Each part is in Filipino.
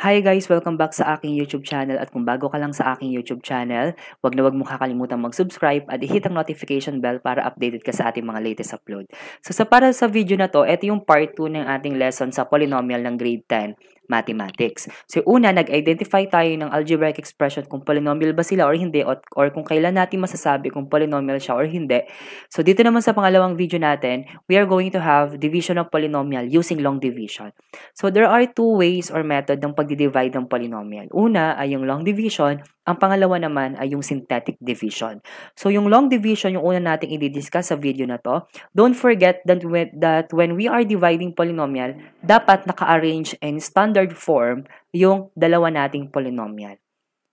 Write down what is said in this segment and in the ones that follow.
Hi guys! Welcome back sa aking YouTube channel at kung bago ka lang sa aking YouTube channel, wag mo kakalimutan mag-subscribe at i-hit ang notification bell para updated ka sa ating mga latest upload. So para sa video na to, ito yung part 2 ng ating lesson sa polynomial ng grade 10 Mathematics. So una, nag-identify tayo ng algebraic expression kung polynomial ba sila or hindi or kung kailan natin masasabi kung polynomial siya or hindi. So dito naman sa pangalawang video natin, we are going to have division of polynomial using long division. So there are two ways or method ng pagdi-divide ng polynomial. Una ay yung long division, ang pangalawa naman ay yung synthetic division. So yung long division, yung una nating i-discuss sa video na to. Don't forget that when we are dividing polynomial, dapat naka-arrange in standard form yung dalawa nating polynomial.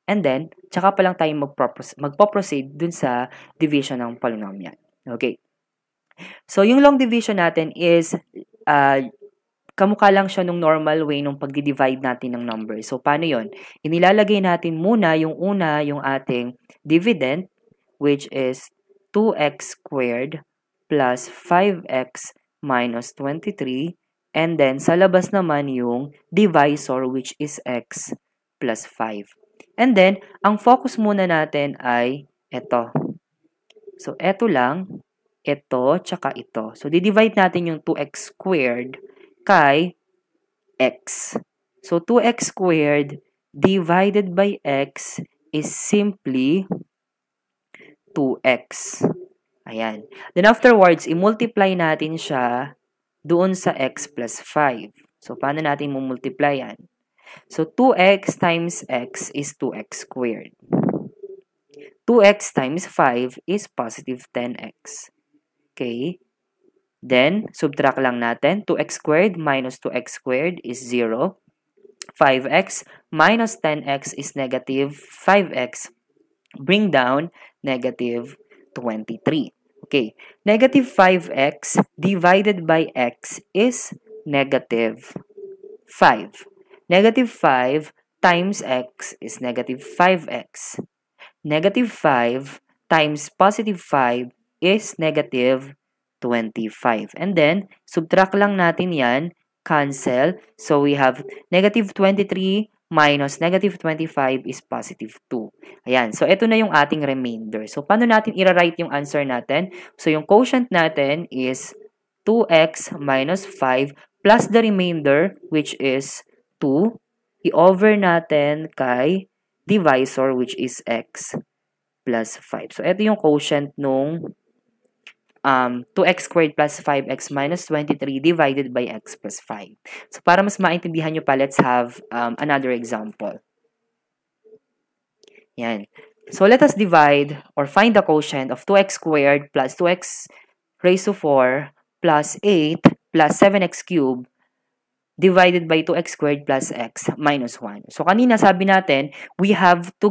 And then, tsaka pa lang tayo magpo-proceed dun sa division ng polynomial. Okay. So yung long division natin is kamukha lang siya nung normal way nung pagdi-divide natin ng number. So, paano yon? Inilalagay natin muna yung yung ating dividend, which is 2x squared plus 5x minus 23. And then, sa labas naman yung divisor, which is x plus 5. And then, ang focus muna natin ay ito. So, ito lang, ito, tsaka ito. So, di-divide natin yung 2x squared kay x. So, 2x squared divided by x is simply 2x. Ayan. Then afterwards, i-multiply natin siya doon sa x plus 5. So, paano natin multiply yan? So, 2x times x is 2x squared. 2x times 5 is positive 10x. Okay? Then, subtract lang natin. 2x squared minus 2x squared is 0. 5x minus 10x is negative 5x. Bring down negative 23. Okay. Negative 5x divided by x is negative 5. Negative 5 times x is negative 5x. Negative 5 times positive 5 is negative 25. And then, subtract lang natin yan, cancel. So, we have negative 23 minus negative 25 is positive 2. Ayan. So, ito na yung ating remainder. So, paano natin i-write yung answer natin? So, yung quotient natin is 2x minus 5 plus the remainder, which is 2. I-over natin kay divisor, which is x plus 5. So, ito yung quotient nung 2x squared plus 5x minus 23 divided by x plus 5. So, para mas maintindihan nyo pa, let's have another example. Yan. So, let us divide or find the quotient of 2x squared plus 2x raised to 4 plus 8 plus 7x cubed divided by 2x squared plus x minus 1. So, kanina sabi natin, we have to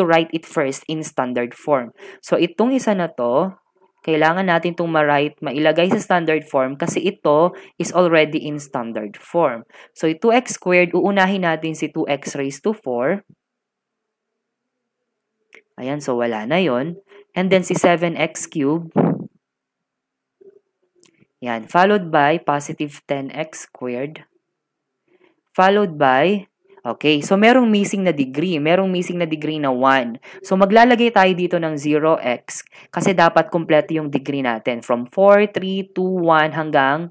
write it first in standard form. So, itong isa na to, kailangan natin itong mailagay sa standard form kasi ito is already in standard form. So, 2x squared, uunahin natin si 2x raised to 4. Ayan, so wala na yon. And then si 7x cubed. Yan, followed by positive 10x squared. Followed by, okay, so merong missing na degree. Merong missing na degree na 1. So, maglalagay tayo dito ng 0x kasi dapat kompleto yung degree natin. From 4, 3, 2, 1 hanggang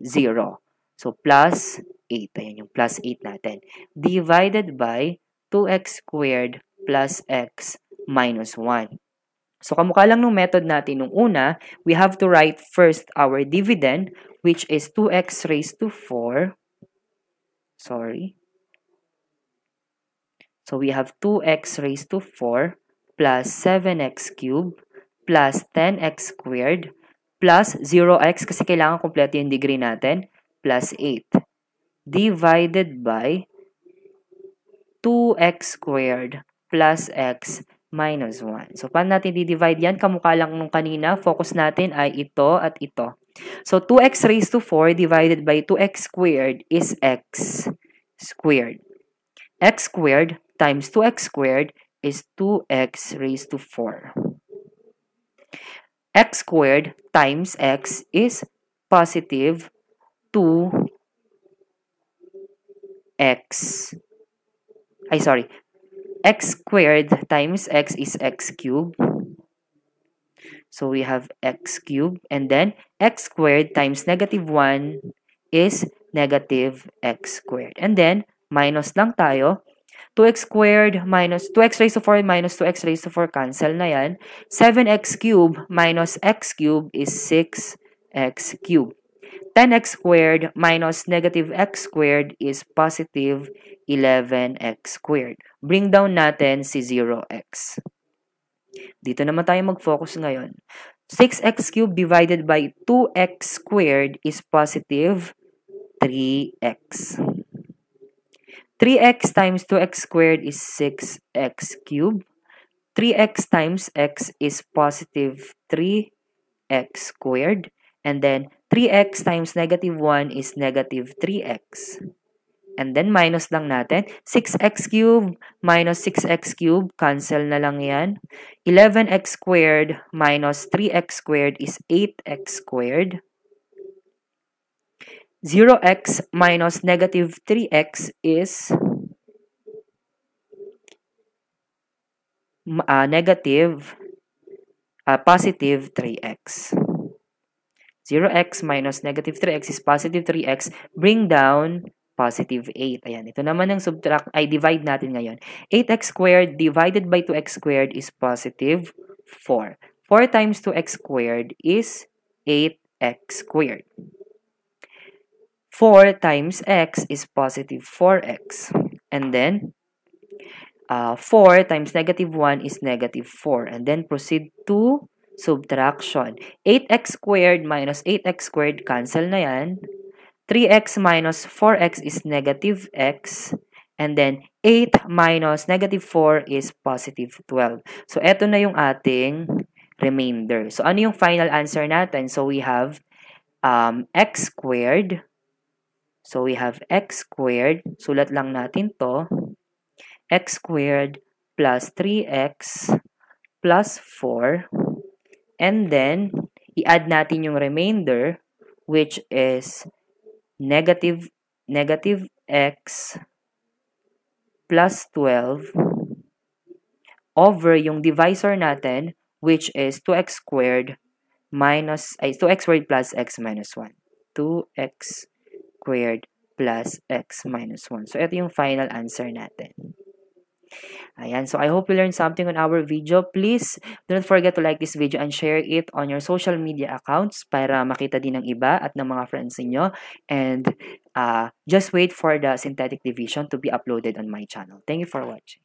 0. So, plus 8. Ayan yung plus 8 natin. Divided by 2x squared plus x minus 1. So, kamukha lang nung method natin nung una, we have to write first our dividend, which is 2x raised to 4. Sorry. So, we have 2x raised to 4 plus 7x cubed plus 10x squared plus 0x kasi kailangan kompleto yung degree natin plus 8 divided by 2x squared plus x minus 1. So, paano natin di-divide yan? Kamukha lang nung kanina. Focus natin ay ito at ito. So, 2x raised to 4 divided by 2x squared is x squared. X squared times 2x squared is 2x raised to 4. X squared times x is positive 2 x, x squared times x is x cubed. So we have x cubed, and then x squared times -1 is negative x squared. And then, minus lang tayo. 2x squared minus 2x raised to 4 minus 2x raised to 4, cancel na yan. 7x cubed minus x cubed is 6x cubed. 10x squared minus negative x squared is positive 11x squared. Bring down natin si 0x. Dito naman tayo mag-focus ngayon. 6x cubed divided by 2x squared is positive 3x. 3x times 2x squared is 6x cubed. 3x times x is positive 3x squared. And then 3x times -1 is negative 3x. And then minus lang natin. 6x cubed minus 6x cubed, cancel na lang yan. 11x squared minus 3x squared is 8x squared. 0x minus negative 3x is positive 3x. 0x minus negative 3x is positive 3x. Bring down positive 8. Ayan, ito naman ang divide natin ngayon. 8x squared divided by 2x squared is positive 4. 4 times 2x squared is 8x squared. 4 times x is positive 4x. And then, 4 times -1 is negative 4. And then, proceed to subtraction. 8x squared minus 8x squared, cancel na yan. 3x minus 4x is negative x. And then, 8 minus negative 4 is positive 12. So, eto na yung ating remainder. So, ano yung final answer natin? So, we have x squared. So, we have x squared. Sulat lang natin to. X squared plus 3x plus 4. And then, i-add natin yung remainder, which is negative x plus 12 over yung divisor natin, which is 2x squared plus x minus 1. 2x squared plus x minus 1. So, ito yung final answer natin. Ayan. So, I hope you learned something on our video. Please, don't forget to like this video and share it on your social media accounts para makita din ng iba at ng mga friends niyo. And just wait for the synthetic division to be uploaded on my channel. Thank you for watching.